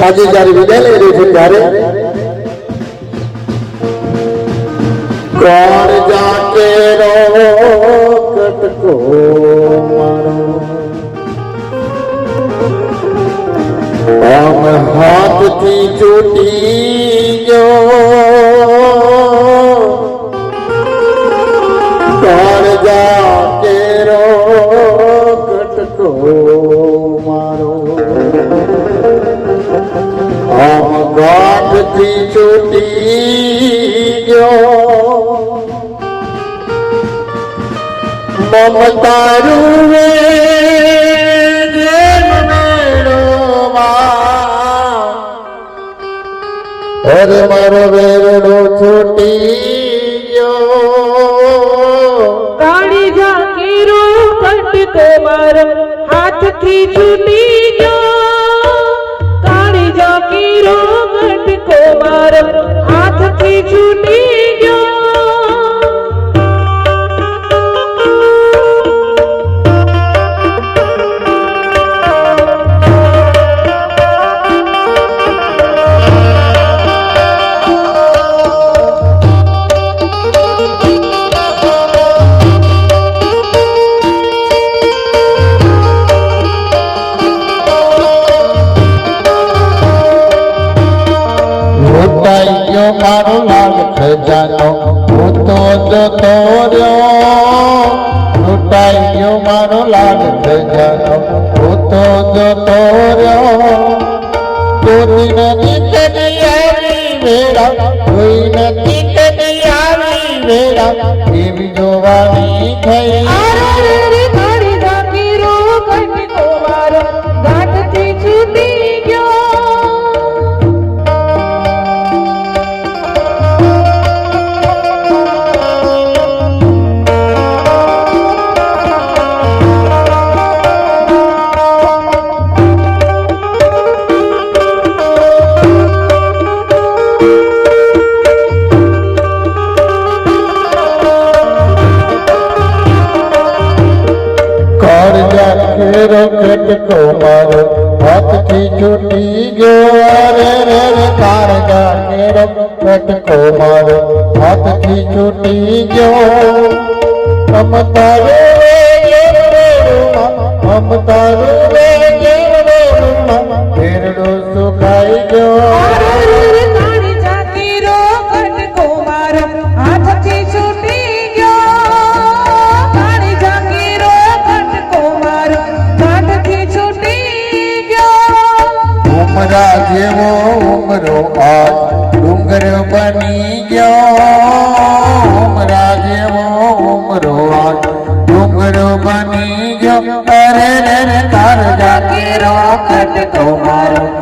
આજે જ્યારે વિદાય લઈ રહ્યો છે ત્યારે કોણ જાકે રો કટકો મારો આમ હાથથી છૂટી ગયો કોણ જાકે રો કટકો મારો આમ ગાંઠથી છૂટી ગયો મમતારું રે અરે મારો વેરડો છૂટી ગયો કાળી ઝાંકીરો કટકો મારો હાથથી છૂટી ગયો કાળી ઝાંકીરો કટકો મારો હાથથી છૂટી ગયો મારો લાલ ખજાનો હું તો જતો રહ્યો લૂંટાઈ ગયો મારો લાલ ખજાનો હું તો જતો રહ્યો કોઈ નથી કદી આવી વેળા કોઈ નથી કદી આવી વેળા એવી જોવાની થઈ કાળી ઝાંકીરો કટકો મારો ગાંઠથી છૂટી ગયો કટકો મારો હાથથી છૂટી ગયો રે રે રે કાળજા કેરો કટકો મારો હાથથી છૂટી ગયો મમતારો રે ફેરડો સુકાઈ ગયો કાળી ઝાંકીરો કટકો મારો હાથથી છૂટી ગયો કાળી ઝાંકીરો કટકો મારો હાથથી છૂટી ગયો ઉમરા જેવો ઉમરો આજ ડુંગર બની ગયો ઉમરા જેવો ઉમરો આજ ડુંગર બની ગયો અરે રે રે કાળજા કેરો કટકો મારો